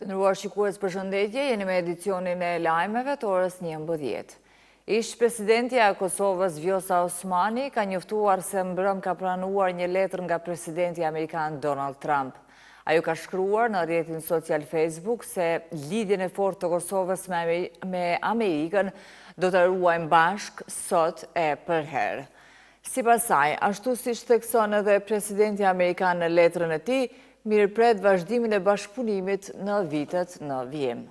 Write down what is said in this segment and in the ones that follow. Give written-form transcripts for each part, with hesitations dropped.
Të nderuar shikues, përshëndetje, jeni me edicionin e lajmeve të orës 11. Ish presidentja e Kosovës Vjosa Osmani ka njoftuar se mbrëm ka pranuar një letër nga presidenti amerikan Donald Trump. Ajo ka shkruar në rrjetin social Facebook se lidhjen e fortë të Kosovës me Amerikën do të ruajmë bashk sot e përherë. Sipas saj, ashtu siç thekson edhe presidenti amerikan në letrën e tij, mirëpret vazhdimin e bashkëpunimit në vitet në vijim.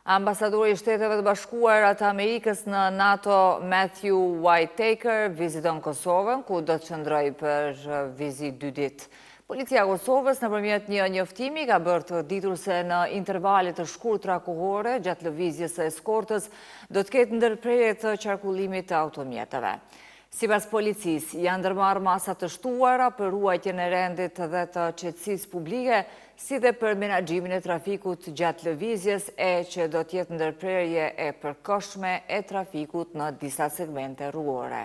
Ambasadori i Shteteve të Bashkuara të Amerikës në NATO, Matthew Whitaker, viziton Kosovën, ku do të qëndrojë për vizitë 2 ditë. Policia e Kosovës nëpërmjet një njoftimi ka bërë të ditur se në intervale të shkurtra kohore gjatë lëvizjes së eskortës do të ketë ndërprerje të qarkullimit të automjeteve. Sipas policisë, janë ndërmarrë masa të shtuara për ruajtjen e rendit dhe të qetësisë publike, si dhe për menaxhimin e trafikut gjatë lëvizjes që do të jetë ndërprerje e përkohshme e trafikut në disa segmente rrugore.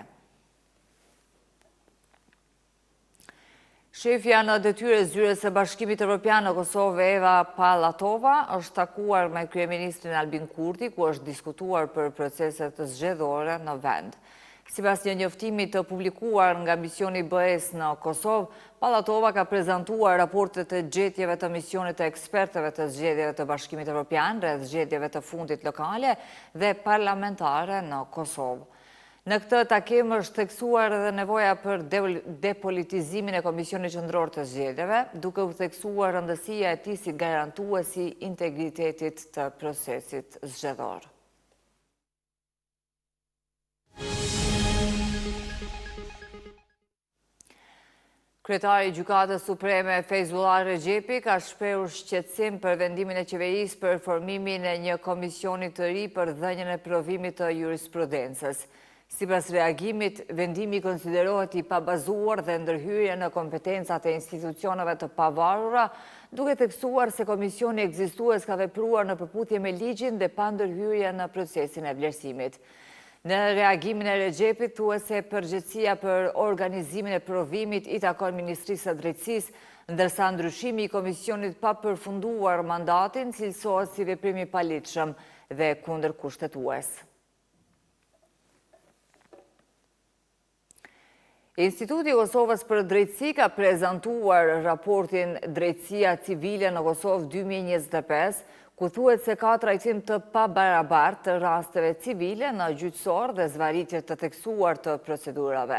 Shefja në detyrë e zyres së Bashkimit Evropian në Kosovë, Eva Pallatova, është takuar me kryeministrin Albin Kurti, ku është diskutuar për proceset zgjedhore në vend. Sipas një njoftimi të publikuar nga misioni BE-s në Kosovë, Pallatova ka prezantuar raportet e gjetjeve të misionit të ekspertëve të zgjedhjeve të Bashkimit Evropian rreth zgjedhjeve të fundit lokale dhe parlamentare në Kosovë. Në këtë takim është theksuar edhe nevoja për depolitizimin e Komisionit Qendror të Zgjedhjeve, duke u theksuar rëndësia e tij si garantuesi i integritetit të procesit zgjedhor. Kryetari i Gjykatës Supreme Feyzullah Rexhepi ka shprehur shqetësim për vendimin e qeverisë për formimin e një komisioni të ri për dhënien e provimit të jurisprudencës. Sipas reagimit, vendimi konsiderohet i pabazuar dhe ndërhyrje në kompetencat e institucioneve të pavarura, duke theksuar se komisioni ekzistues ka vepruar në përputhje me ligjin dhe pa ndërhyrje në procesin e vlerësimit. Në reagimin e Rexhepit thuhet se përgjegjësia për organizimin e provimit i takon Ministrisë së Drejtësisë, ndërsa ndryshimi i komisionit pa përfunduar mandatin cilësohet si veprim i paligjshëm dhe kundërkushtetues. Instituti i Kosovës për Drejtësi ka prezantuar raportin Drejtësia Civile në Kosovë 2025, ku thuhet se ka trajtim të pabarabartë të rasteve civile në gjyqësor dhe zvarritje të theksuar të procedurave.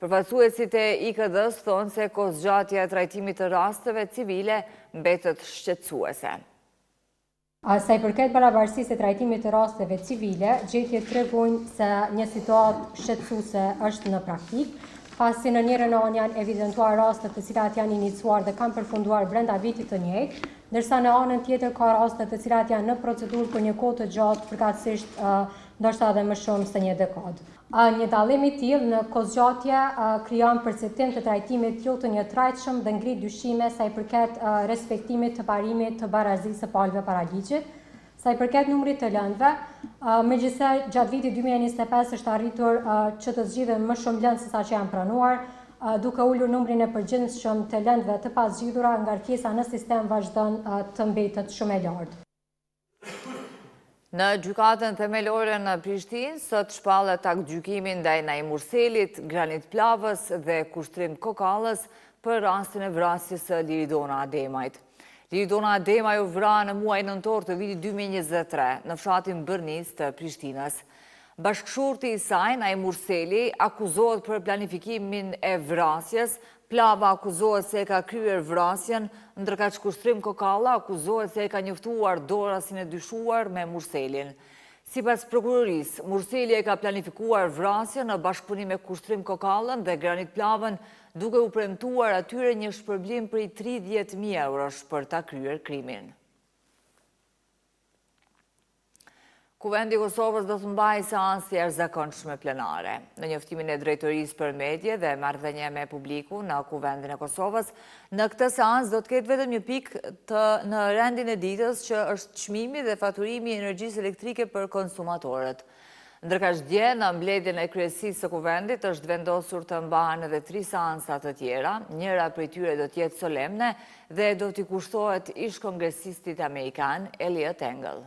Përfaqësuesit e IKD-s thonë se kohëzgjatja e trajtimit të rasteve civile mbetet shqetësuese. Sa i përket barabarësisë e trajtimit të rasteve civile, gjetjet tregojnë se një situatë shqetësuese është në praktikë, pasi në njërin anë janë evidentuar raste të cilat janë iniciuar dhe kanë përfunduar brenda vitit të njëjtë, ndërsa në anën tjetër ka raste të cilat janë në procedurë për një kohë të gjatë, përkatësisht ndoshta edhe më shumë se një dekadë. Një dallim i tillë në kohëzgjatje krijon përceptim të trajtimit jo të njëtrajtshëm dhe ngrit dyshime sa i përket respektimit të parimit të barazisë së palëve para ligjit. Sa i përket numrit të lëndëve, megjithëse gjatë vitit 2025 është arritur që të zgjidhen më shumë lëndë se sa që janë pranuar, duke ulur numrin e përgjithshëm të lëndëve të pasgjidhura, ngarkesa në sistem vazhdon të mbetet shumë e lartë. Në gjykatën themelore në Prishtinë, sot shpallet aktgjykimi ndaj Naim Urselit, Granit Plavës dhe Kushtrim Kokallës për rastin e vrasjes së Liridona Ademajt. Liridona Ademaj u vra në muaj nëntor të vitit 2023 në fshatin Bërnis të Prishtinës. Bashkëshorti i saj, Naim Urseli, akuzohet për planifikimin e vrasjes, Plava akuzohet se ka kryer vrasjen, ndërka që Kushtrim Kokalla akuzohet se ka njoftuar dorasin e dyshuar me Murselin. Sipas prokurorisë, Murseli ka planifikuar vrasjen në bashkëpunim me Kushtrim Kokallën dhe Granit Plavën, duke u premtuar atyre një shpërblim prej 30.000 eurosh për ta kryer krimin. Kuvendi i Kosovës do të mbajë seancë jashtëzakonshme plenare. Në njoftimin e Drejtorisë për Medie dhe marrëdhënie me publikun në Kuvendin e Kosovës, në këtë seancë do të ketë vetëm një pikë në rendin e ditës që është çmimi dhe faturimi i energjisë elektrike për konsumatorët. Ndërkaq dje në mbledhjen e kryesisë së kuvendit është vendosur të mbahen edhe 3 seansa të tjera, njëra prej tyre do të jetë solemne dhe do t'i kushtohet ish-kongresistit amerikan Eliot Engel.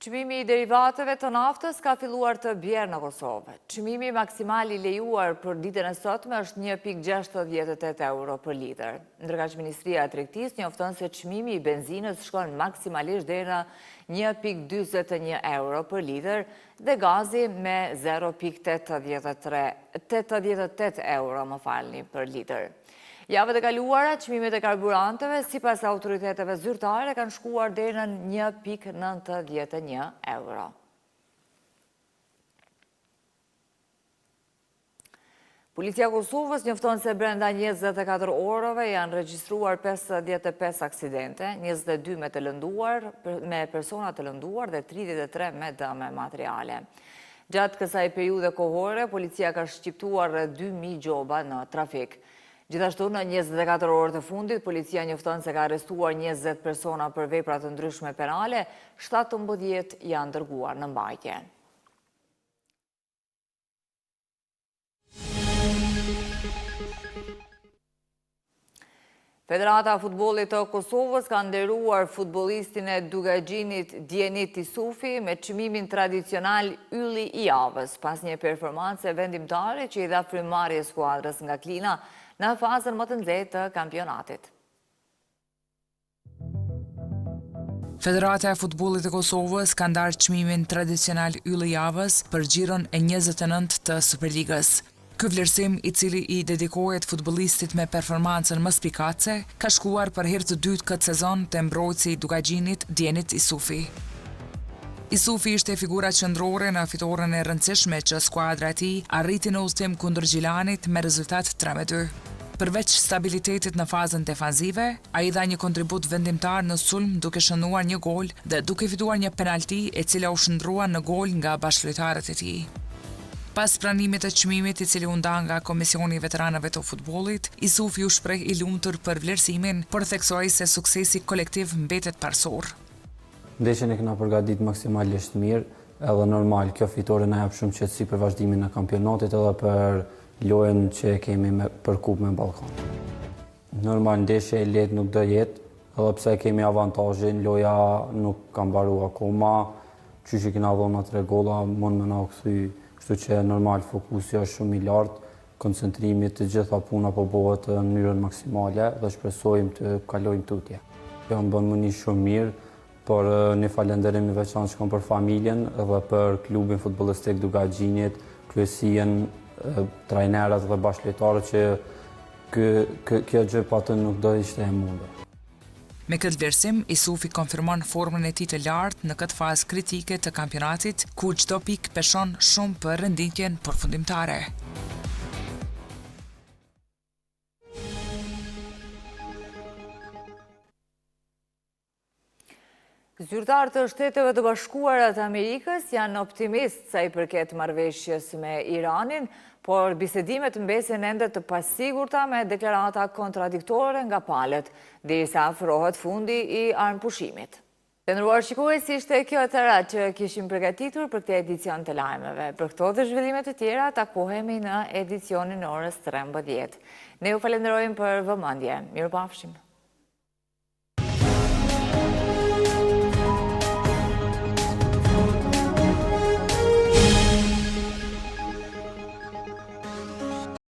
Çmimi i derivateve të naftës ka filluar të bjerë në Kosovë. Çmimi maksimal i lejuar për ditën e sotme është 1,68 euro për litër. Ndërkaq Ministria e Tregtisë njofton se çmimi i benzinës shkon maksimalisht deri në 1,41 euro për litër dhe gazi me 0,88 euro për litër. Javët e kaluara, çmimet e karburanteve, sipas autoriteteve zyrtare, kanë shkuar deri në 1,91 euro. Policia e Kosovës njofton se brenda 24 orëve janë regjistruar 55 aksidente, 22 me persona të lënduar dhe 33 me dëme materiale. Gjatë kësaj periudhe kohore, policia ka shqiptuar 2000 gjoba në trafik. Gjithashtu në 24 orët e fundit, policia njofton se ka arrestuar 20 persona për vepra të ndryshme penale, 17 janë dërguar në mbajtje. Federata e Futbollit të Kosovës ka nderuar futbollistin e Dugaxhinit Djenit Isufi me çmimin tradicional Ylli i javës, pas një performance vendimtare që i dha frymëmarrje skuadrës nga Klina në fazën më të nxehtë të kampionatit. Federata e Futbollit të Kosovës ka ndarë çmimin tradicional Ylli i javës për gjiron e 29 të Superligës. Ky vlerësim, i cili i dedikohet futbollistit me performancën më spikaqe, ka shkuar për herë të dytë këtë sezon te mbrojtësi i Dugaxhinit Djenit Isufi. Isufi ishte figura qendrore në fitoren e rëndësishme që skuadra e tij arriti në udhëtim kundër Gjilanit me rezultat 3-2. Përveç stabilitetit në fazën defanzive, ai dha një kontribut vendimtar në sulm duke shënuar një gol dhe duke fituar një penalti e cila u shndrua në gol nga bashkëlojtarët e tij. Pas pranimit të çmimit i cili u nda nga Komisioni i Veteranëve të Futbollit, Isufi u shpreh i lumtur për vlerësimin, por theksoi se suksesi kolektiv mbetet parsor. Ndeshjen e kena përgatit maksimalisht mirë, edhe normal, kjo fitore na jep shumë qetësi për vazhdimin e kampionatit edhe për lojën që kemi për kupë me Ballkan. Normal, ndeshje e lehtë nuk do jetë, edhe pse kemi avantazhin, loja nuk ka mbaru akoma, qysh i kena dhona 3 golla, mund me na u kthy, kështu që normal fokusi është shumë i lartë, koncentrimi të gjitha puna po bëhet në mënyrën maksimale dhe shpresojmë të kalojmë tutje. Kjo më bën mundësi shumë mirë, por një falenderim i veçantë shkon për familjen dhe për klubin futbollistik Dugaxhinit, kryesien, trajnerët dhe bashkëlojtarët që kjo gjë pa të nuk do ishte e mundur. Me këtë vlerësim, Isufi konfirmon formën e tij të lartë në këtë fazë kritike të kampionatit, ku çdo pikë peshon shumë për renditjen përfundimtare. Zyrtarët të Shteteve të Bashkuara të Amerikës janë optimistë sa i përket marrëveshjes me Iranin, por bisedimet mbesen ende të pasigurta me deklarata kontradiktore nga palët, derisa afrohet fundi i armëpushimit. Të nderuar shikues, ishte kjo e tëra që kishim përgatitur për këtë edicion të lajmeve. Për këto dhe zhvillimet të tjera takohemi në edicionin orës 13. Ne ju falenderojmë për vëmendje. Mirupafshim.